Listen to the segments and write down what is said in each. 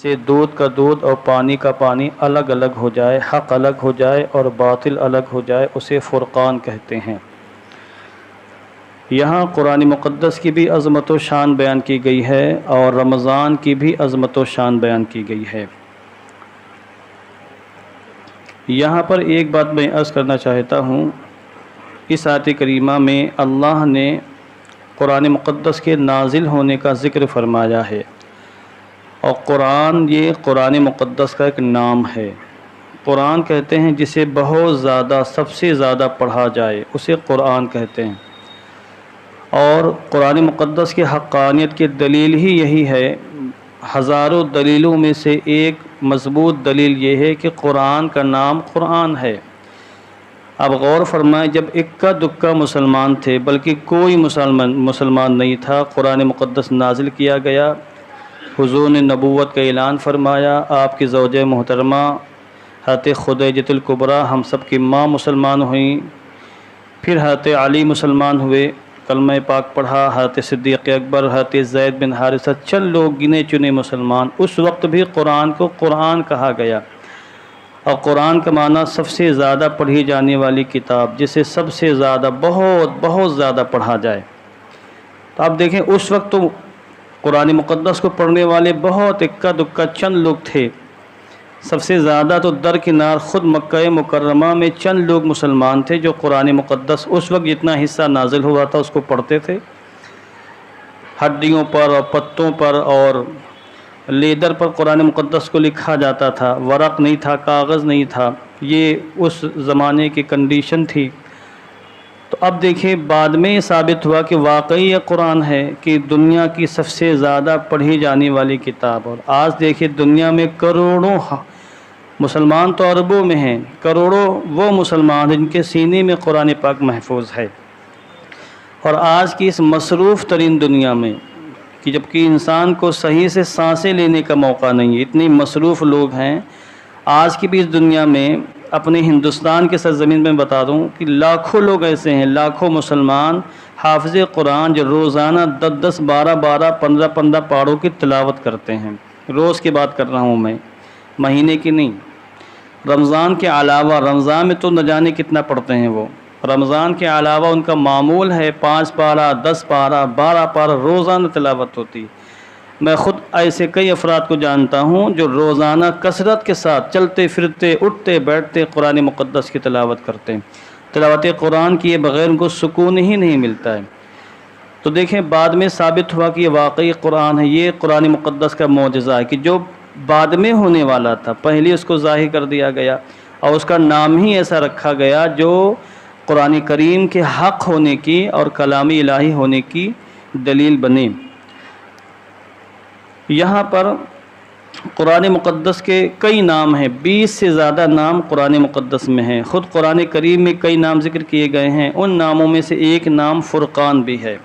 سے دودھ کا دودھ اور پانی کا پانی الگ الگ ہو جائے، حق الگ ہو جائے اور باطل الگ ہو جائے، اسے فرقان کہتے ہیں۔ یہاں قرآن مقدس کی بھی عظمت و شان بیان کی گئی ہے اور رمضان کی بھی عظمت و شان بیان کی گئی ہے۔ یہاں پر ایک بات میں عرض کرنا چاہتا ہوں، اس آیت کریمہ میں اللہ نے قرآن مقدس کے نازل ہونے کا ذکر فرمایا ہے، اور قرآن یہ قرآن مقدس کا ایک نام ہے۔ قرآن کہتے ہیں جسے بہت زیادہ، سب سے زیادہ پڑھا جائے اسے قرآن کہتے ہیں، اور قرآن مقدس کی حقانیت کی دلیل ہی یہی ہے۔ ہزاروں دلیلوں میں سے ایک مضبوط دلیل یہ ہے کہ قرآن کا نام قرآن ہے۔ اب غور فرمائیں، جب اکا دکا مسلمان تھے، بلکہ کوئی مسلمان نہیں تھا، قرآن مقدس نازل کیا گیا، حضور نے نبوت کا اعلان فرمایا، آپ کی زوجہ محترمہ حضرت خدیجہ الکبریٰ ہم سب کی ماں مسلمان ہوئیں، پھر حضرت علی مسلمان ہوئے، کلمہ پاک پڑھا، حضرت صدیق اکبر، حضرت زید بن حارثہ، چند لوگ گنے چنے مسلمان۔ اس وقت بھی قرآن کو قرآن کہا گیا، اور قرآن کا معنی سب سے زیادہ پڑھی جانے والی کتاب، جسے سب سے زیادہ، بہت بہت زیادہ پڑھا جائے۔ تو آپ دیکھیں اس وقت تو قرآن مقدس کو پڑھنے والے بہت اکا دکا چند لوگ تھے، سب سے زیادہ تو درکنار خود مکہ مکرمہ میں چند لوگ مسلمان تھے جو قرآن مقدس اس وقت جتنا حصہ نازل ہوا تھا اس کو پڑھتے تھے۔ ہڈیوں پر اور پتوں پر اور لیدر پر قرآن مقدس کو لکھا جاتا تھا، ورق نہیں تھا، کاغذ نہیں تھا، یہ اس زمانے کی کنڈیشن تھی۔ تو اب دیکھیں بعد میں ثابت ہوا کہ واقعی یہ قرآن ہے کہ دنیا کی سب سے زیادہ پڑھی جانے والی کتاب، اور آج دیکھیں دنیا میں کروڑوں مسلمان تو اربوں میں ہیں، کروڑوں وہ مسلمان ہیں جن کے سینے میں قرآن پاک محفوظ ہے۔ اور آج کی اس مصروف ترین دنیا میں کہ جبکہ انسان کو صحیح سے سانسیں لینے کا موقع نہیں ہے، اتنی مصروف لوگ ہیں آج کی بھی اس دنیا میں، اپنے ہندوستان کے سرزمین میں بتا دوں کہ لاکھوں لوگ ایسے ہیں، لاکھوں مسلمان حافظ قرآن جو روزانہ 10 12 15 پاروں کی تلاوت کرتے ہیں۔ روز کی بات کر رہا ہوں میں، مہینے کی نہیں۔ رمضان کے علاوہ، رمضان میں تو نہ جانے کتنا پڑھتے ہیں وہ، رمضان کے علاوہ ان کا معمول ہے 5 پارہ 10 پارہ 12 پارہ روزانہ تلاوت ہوتی۔ میں خود ایسے کئی افراد کو جانتا ہوں جو روزانہ کثرت کے ساتھ چلتے پھرتے اٹھتے بیٹھتے قرآن مقدس کی تلاوت کرتے ہیں۔ تلاوت قرآن کیے بغیر ان کو سکون ہی نہیں ملتا ہے۔ تو دیکھیں بعد میں ثابت ہوا کہ یہ واقعی قرآن ہے، یہ قرآن مقدس کا معجزہ ہے کہ جو بعد میں ہونے والا تھا پہلے اس کو ظاہر کر دیا گیا، اور اس کا نام ہی ایسا رکھا گیا جو قرآن کریم کے حق ہونے کی اور کلام الہی ہونے کی دلیل بنے۔ یہاں پر قرآن مقدس کے کئی نام ہیں، 20 سے زیادہ نام قرآن مقدس میں ہیں۔ خود قرآن کریم میں کئی نام ذکر کیے گئے ہیں، ان ناموں میں سے ایک نام فرقان بھی ہے۔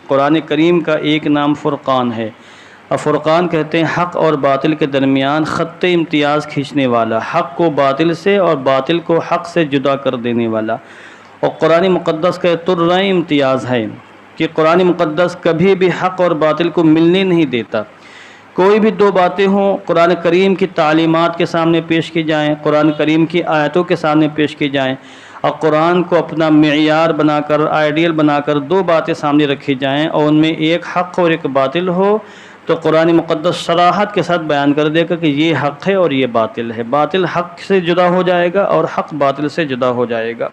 قرآن کریم کا ایک نام فرقان ہے، اور فرقان کہتے ہیں حق اور باطل کے درمیان خط امتیاز کھینچنے والا، حق کو باطل سے اور باطل کو حق سے جدا کر دینے والا۔ اور قرآن مقدس کا ترائے امتیاز ہے کہ قرآن مقدس کبھی بھی حق اور باطل کو ملنے نہیں دیتا۔ کوئی بھی دو باتیں ہوں، قرآن کریم کی تعلیمات کے سامنے پیش کی جائیں، قرآن کریم کی آیتوں کے سامنے پیش کی جائیں، اور قرآن کو اپنا معیار بنا کر، آئیڈیل بنا کر دو باتیں سامنے رکھی جائیں اور ان میں ایک حق اور ایک باطل ہو، تو قرآن مقدس صراحت کے ساتھ بیان کر دے گا کہ یہ حق ہے اور یہ باطل ہے، باطل حق سے جدا ہو جائے گا اور حق باطل سے جدا ہو جائے گا۔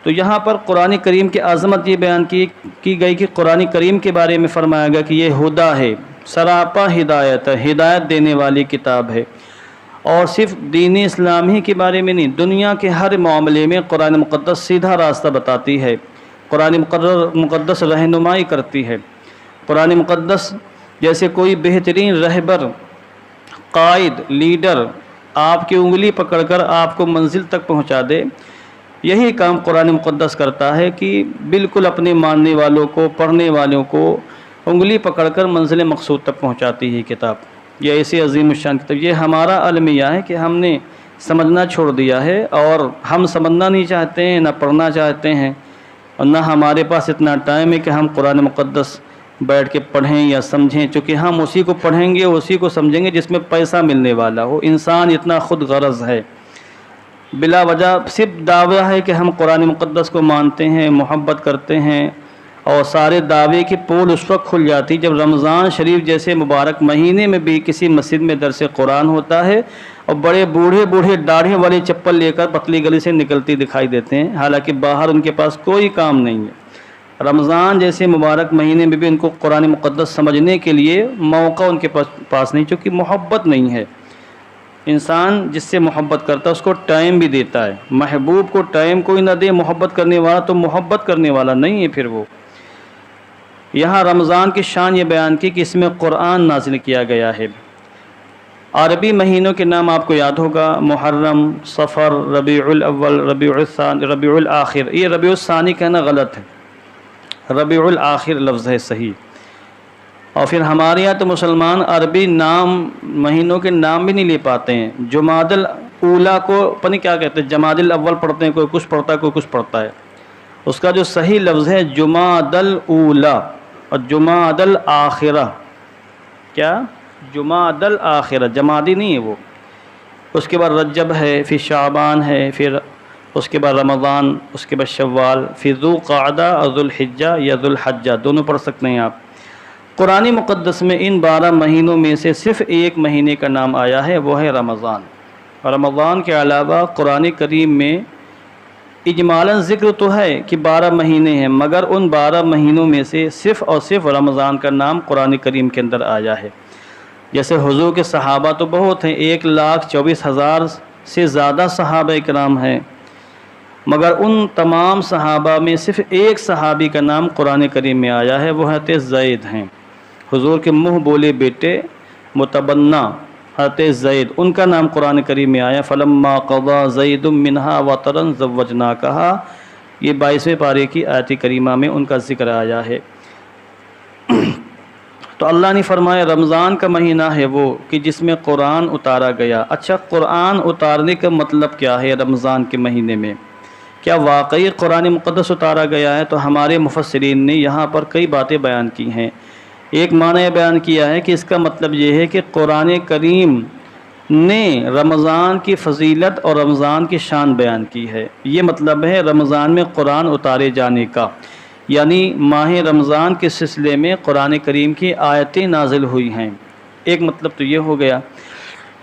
تو یہاں پر قرآن کریم کی عظمت یہ بیان کی گئی کہ قرآن کریم کے بارے میں فرمایا گیا کہ یہ ہدا ہے، سراپا ہدایت ہے، ہدایت دینے والی کتاب ہے۔ اور صرف دین اسلام ہی کے بارے میں نہیں، دنیا کے ہر معاملے میں قرآن مقدس سیدھا راستہ بتاتی ہے، قرآن مقدس رہنمائی کرتی ہے۔ قرآن مقدس جیسے کوئی بہترین رہبر، قائد، لیڈر آپ کی انگلی پکڑ کر آپ کو منزل تک پہنچا دے، یہی کام قرآن مقدس کرتا ہے کہ بالکل اپنے ماننے والوں کو، پڑھنے والوں کو انگلی پکڑ کر منزل مقصود تک پہنچاتی ہے کتاب۔ یہ ایسی عظیم الشان کتاب، یہ ہمارا المیہ ہے کہ ہم نے سمجھنا چھوڑ دیا ہے، اور ہم سمجھنا نہیں چاہتے ہیں، نہ پڑھنا چاہتے ہیں، اور نہ ہمارے پاس اتنا ٹائم ہے کہ ہم قرآن مقدس بیٹھ کے پڑھیں یا سمجھیں، چونکہ ہم اسی کو پڑھیں گے اسی کو سمجھیں گے جس میں پیسہ ملنے والا ہو۔ انسان اتنا خود غرض ہے، بلا وجہ صرف دعویٰ ہے کہ ہم قرآن مقدس کو مانتے ہیں، محبت کرتے ہیں، اور سارے دعوے کی پول اس وقت کھل جاتی جب رمضان شریف جیسے مبارک مہینے میں بھی کسی مسجد میں درس قرآن ہوتا ہے اور بڑے بوڑھے داڑھی والی چپل لے کر پتلی گلی سے نکلتی دکھائی دیتے ہیں، حالانکہ باہر ان کے پاس کوئی کام نہیں ہے۔ رمضان جیسے مبارک مہینے میں بھی ان کو قرآن مقدس سمجھنے کے لیے موقع ان کے پاس نہیں، چونکہ محبت نہیں ہے۔ انسان جس سے محبت کرتا ہے اس کو ٹائم بھی دیتا ہے، محبوب کو ٹائم کوئی نہ دے محبت کرنے والا تو محبت کرنے والا نہیں ہے پھر وہ۔ یہاں رمضان کی شان یہ بیان کی کہ اس میں قرآن نازل کیا گیا ہے۔ عربی مہینوں کے نام آپ کو یاد ہوگا، محرم، صفر، ربیع الاول، ربیع الثانی، ربیع الاخر۔ یہ ربیع الثانی کہنا غلط ہے، ربیع الاخر لفظ ہے صحیح۔ اور پھر ہمارے یہاں تو مسلمان عربی نام مہینوں کے نام بھی نہیں لے پاتے ہیں۔ جمادی الاولیٰ کو پتہ نہیں کیا کہتے ہیں، جمادی الاول پڑھتے ہیں، کوئی کچھ پڑھتا ہے کوئی کچھ پڑھتا ہے۔ اس کا جو صحیح لفظ ہے جمادی الاولیٰ اور جمادی الآخرہ۔ کیا؟ جمادی الآخرہ، جمادی نہیں ہے وہ۔ اس کے بعد رجب ہے، پھر شعبان ہے، پھر اس کے بعد رمضان، اس کے بعد شوال، پھر ذو قعدہ اور ذو الحجہ یا ذو الحجہ دونوں پڑھ سکتے ہیں آپ۔ قرآن مقدس میں ان 12 مہینوں میں سے صرف ایک مہینے کا نام آیا ہے، وہ ہے رمضان۔ اور رمضان کے علاوہ قرآن کریم میں اجمالاً ذکر تو ہے کہ 12 مہینے ہیں، مگر ان 12 مہینوں میں سے صرف اور صرف رمضان کا نام قرآن کریم کے اندر آیا ہے۔ جیسے حضور کے صحابہ تو بہت ہیں، 1,24,000 سے زیادہ صحابہ کرام ہیں، مگر ان تمام صحابہ میں صرف ایک صحابی کا نام قرآن کریم میں آیا ہے، وہ حضرت زید ہیں، حضور کے منہ بولے بیٹے متبنہ حضرت زید، ان کا نام قرآن کریم میں آیا۔ فلما قضا زید منہا وطرا زوجناکہا، یہ 22ویں پارے کی آیت کریمہ میں ان کا ذکر آیا ہے۔ تو اللہ نے فرمایا رمضان کا مہینہ ہے وہ کہ جس میں قرآن اتارا گیا۔ اچھا، قرآن اتارنے کا مطلب کیا ہے رمضان کے مہینے میں؟ کیا واقعی قرآن مقدس اتارا گیا ہے؟ تو ہمارے مفسرین نے یہاں پر کئی باتیں بیان کی ہیں۔ ایک معنی یہ بیان کیا ہے کہ اس کا مطلب یہ ہے کہ قرآن کریم نے رمضان کی فضیلت اور رمضان کی شان بیان کی ہے۔ یہ مطلب ہے رمضان میں قرآن اتارے جانے کا، یعنی ماہ رمضان کے سلسلے میں قرآن کریم کی آیتیں نازل ہوئی ہیں۔ ایک مطلب تو یہ ہو گیا۔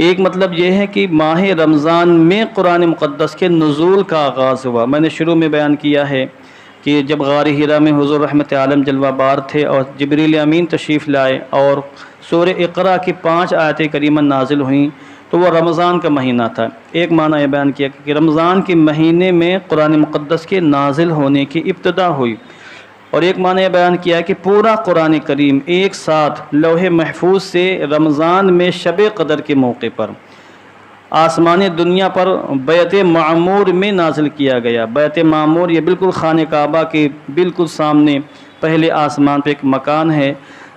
ایک مطلب یہ ہے کہ ماہ رمضان میں قرآن مقدس کے نزول کا آغاز ہوا۔ میں نے شروع میں بیان کیا ہے کہ جب غار حرا میں حضور رحمت عالم جلوہ بار تھے اور جبریل امین تشریف لائے اور سورہ اقرا کی 5 آیتیں کریمہ نازل ہوئیں تو وہ رمضان کا مہینہ تھا۔ ایک معنی یہ بیان کیا کہ رمضان کے مہینے میں قرآن مقدس کے نازل ہونے کی ابتدا ہوئی، اور ایک معنی یہ بیان کیا کہ پورا قرآن کریم ایک ساتھ لوح محفوظ سے رمضان میں شب قدر کے موقع پر آسمان دنیا پر بیت معمور میں نازل کیا گیا۔ بیت معمور یہ بالکل خانہ کعبہ کے بالکل سامنے پہلے آسمان پہ ایک مکان ہے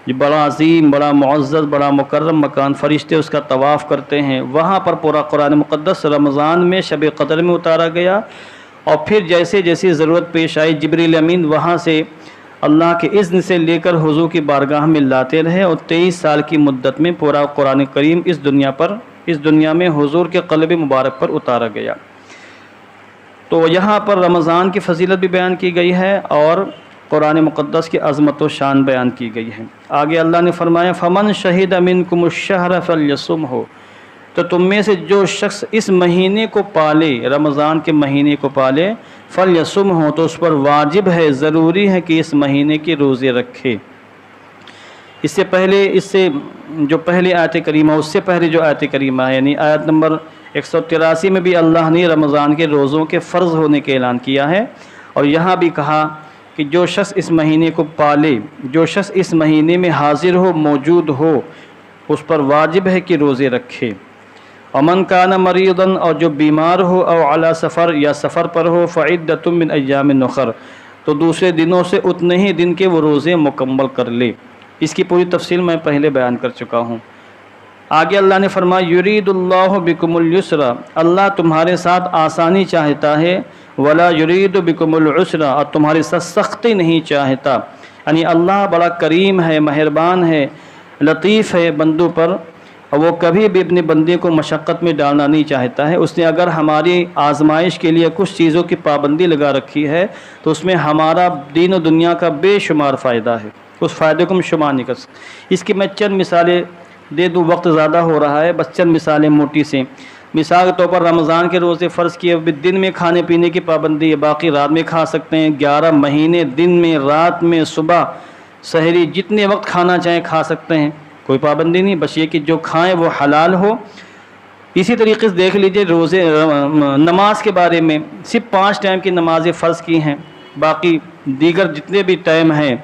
جو بڑا عظیم، بڑا معزز، بڑا مکرم مکان، فرشتے اس کا طواف کرتے ہیں۔ وہاں پر پورا قرآن مقدس رمضان میں شب قدر میں اتارا گیا، اور پھر جیسے جیسی ضرورت پیش آئی جبریل امین وہاں سے اللہ کے اذن سے لے کر حضور کی بارگاہ میں لاتے رہے، اور 23 سال کی مدت میں پورا قرآن کریم اس دنیا میں حضور کے قلب مبارک پر اتارا گیا۔ تو یہاں پر رمضان کی فضیلت بھی بیان کی گئی ہے اور قرآن مقدس کی عظمت و شان بیان کی گئی ہے۔ آگے اللہ نے فرمایا فمن شہد منکم الشہر فلیصمہ، تو تم میں سے جو شخص اس مہینے کو پالے، رمضان کے مہینے کو پالے، فلیصمہ، تو اس پر واجب ہے، ضروری ہے کہ اس مہینے کے روزے رکھے۔ اس سے جو پہلی آیت کریمہ، اس سے پہلے جو آیت کریمہ ہے، یعنی آیت نمبر 183 میں بھی اللہ نے رمضان کے روزوں کے فرض ہونے کے اعلان کیا ہے، اور یہاں بھی کہا کہ جو شخص اس مہینے کو پالے، جو شخص اس مہینے میں حاضر ہو، موجود ہو، اس پر واجب ہے کہ روزے رکھے۔ ومن کان مریضا، اور جو بیمار ہو، او علی سفر، یا سفر پر ہو، فعدۃ من ایام اخر، تو دوسرے دنوں سے اتنے ہی دن کے وہ روزے مکمل کر لے۔ اس کی پوری تفصیل میں پہلے بیان کر چکا ہوں۔ آگے اللہ نے فرمایا یرید اللہ بکم الیسر، اللہ تمہارے ساتھ آسانی چاہتا ہے، ولا یرید بکم العسر، اور تمہارے ساتھ سختی نہیں چاہتا۔ یعنی اللہ بڑا کریم ہے، مہربان ہے، لطیف ہے بندوں پر، اور وہ کبھی بھی اپنے بندے کو مشقت میں ڈالنا نہیں چاہتا ہے۔ اس نے اگر ہماری آزمائش کے لیے کچھ چیزوں کی پابندی لگا رکھی ہے تو اس میں ہمارا دین و دنیا کا بے شمار فائدہ ہے، اس فائدے کو ہم شمار نہیں کر سکتے۔ اس کی میں چند مثالیں دے دوں، وقت زیادہ ہو رہا ہے، بس چند مثالیں موٹی سے۔ مثال کے طور پر رمضان کے روزے فرض کیے دن میں کھانے پینے کی پابندی ہے، باقی رات میں کھا سکتے ہیں۔ 11 مہینے دن میں، رات میں، صبح سحری جتنے وقت کھانا چاہیں کھا سکتے ہیں، کوئی پابندی نہیں، بس یہ کہ جو کھائیں وہ حلال ہو۔ اسی طریقے سے دیکھ لیجئے روزے نماز کے بارے میں، صرف 5 ٹائم کی نمازیں فرض کی ہیں، باقی دیگر جتنے بھی ٹائم ہیں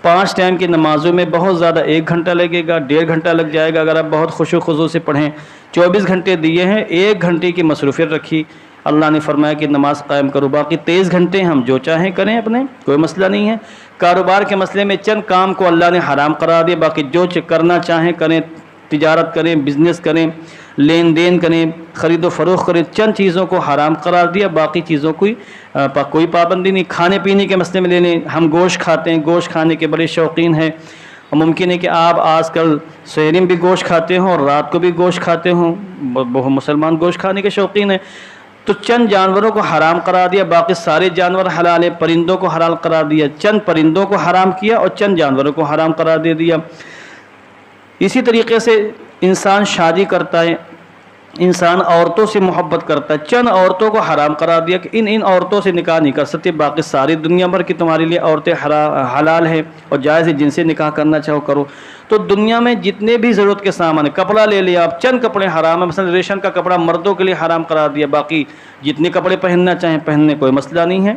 5 ٹائم کی نمازوں میں بہت زیادہ 1 گھنٹہ لگے گا، 1.5 گھنٹہ لگ جائے گا اگر آپ بہت خشوع و خضوع سے پڑھیں۔ 24 گھنٹے دیے ہیں، 1 گھنٹے کی مصروفیت رکھی، اللہ نے فرمایا کہ نماز قائم کرو، باقی 23 گھنٹے ہم جو چاہیں کریں اپنے، کوئی مسئلہ نہیں ہے۔ کاروبار کے مسئلے میں چند کام کو اللہ نے حرام قرار دیا، باقی جو کرنا چاہیں کریں، تجارت کریں، بزنس کریں، لین دین کریں، خرید و فروخت کریں، چند چیزوں کو حرام قرار دیا، باقی چیزوں کی کوئی پابندی نہیں۔ کھانے پینے کے مسئلے میں لے لیں، ہم گوشت کھاتے ہیں، گوشت کھانے کے بڑے شوقین ہیں، ممکن ہے کہ آپ آج کل سحری میں بھی گوشت کھاتے ہوں اور رات کو بھی گوشت کھاتے ہوں، بہت مسلمان گوشت کھانے کے شوقین ہیں، تو چند جانوروں کو حرام قرار دیا، باقی سارے جانور حلال ہیں۔ پرندوں کو حلال قرار دیا، چند پرندوں کو حرام کیا اور چند جانوروں کو حرام قرار دے دیا۔ اسی طریقے سے انسان شادی کرتا ہے، انسان عورتوں سے محبت کرتا ہے، چند عورتوں کو حرام قرار دیا کہ ان عورتوں سے نکاح نہیں کر سکتے، باقی ساری دنیا بھر کی تمہارے لیے عورتیں حلال ہیں اور جائز ہے، جن سے نکاح کرنا چاہو کرو۔ تو دنیا میں جتنے بھی ضرورت کے سامان، کپڑا لے لیا آپ، چند کپڑے حرام ہیں، مثلا ریشم کا کپڑا مردوں کے لیے حرام قرار دیا، باقی جتنے کپڑے پہننا چاہیں پہننے، کوئی مسئلہ نہیں ہے۔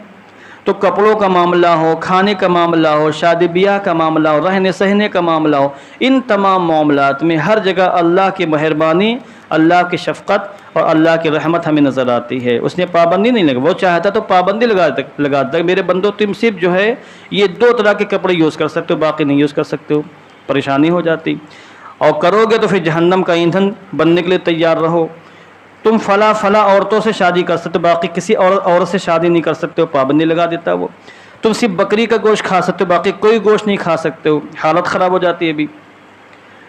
تو کپڑوں کا معاملہ ہو، کھانے کا معاملہ ہو، شادی بیاہ کا معاملہ ہو، رہنے سہنے کا معاملہ ہو، ان تمام معاملات میں ہر جگہ اللہ کی مہربانی، اللہ کی شفقت اور اللہ کی رحمت ہمیں نظر آتی ہے۔ اس نے پابندی نہیں لگا، وہ چاہتا تو پابندی لگا دیتا، میرے بندو تم صرف جو ہے یہ 2 طرح کے کپڑے یوز کر سکتے ہو، باقی نہیں یوز کر سکتے ہو، پریشانی ہو جاتی، اور کرو گے تو پھر جہنم کا ایندھن بننے کے لیے تیار رہو۔ تم فلاں عورتوں سے شادی کر سکتے ہو، باقی کسی عورت سے شادی نہیں کر سکتے ہو، پابندی لگا دیتا وہ۔ تم صرف بکری کا گوشت کھا سکتے ہو، باقی کوئی گوشت نہیں کھا سکتے ہو، حالت خراب ہو جاتی ہے ابھی،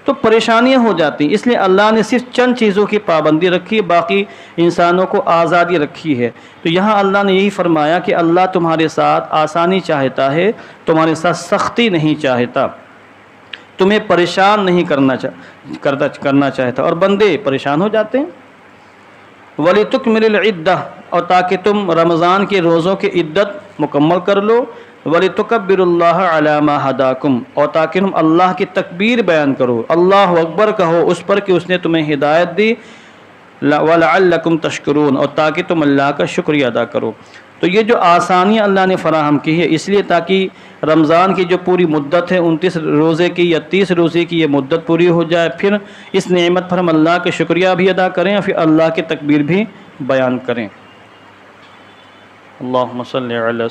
تو پریشانیاں ہو جاتی ہیں۔ اس لیے اللہ نے صرف چند چیزوں کی پابندی رکھی ہے، باقی انسانوں کو آزادی رکھی ہے۔ تو یہاں اللہ نے یہی فرمایا کہ اللہ تمہارے ساتھ آسانی چاہتا ہے، تمہارے ساتھ سختی نہیں چاہتا، تمہیں پریشان نہیں کرنا چاہتا، اور بندے پریشان ہو جاتے ہیں۔ وَلِتُكْمِلِ الْعِدَّةَ، اور تاکہ تم رمضان کے روزوں کی عدت مکمل کر لو، وَلِتُكَبِّرُوا اللَّهَ عَلَى مَا هَدَاكُمْ، اور تاکہ تم اللہ کی تکبیر بیان کرو، اللہ اکبر کہو اس پر کہ اس نے تمہیں ہدایت دی، وَلَعَلَّكُمْ تَشْكُرُونَ، اور تاکہ تم اللہ کا شکریہ ادا کرو۔ تو یہ جو آسانیاں اللہ نے فراہم کی ہے، اس لیے تاکہ رمضان کی جو پوری مدت ہے 29 روزے کی یا 30 روزے کی، یہ مدت پوری ہو جائے، پھر اس نعمت پر ہم اللہ کا شکریہ بھی ادا کریں اور پھر اللہ کی تکبیر بھی بیان کریں۔ اللہم صلی علی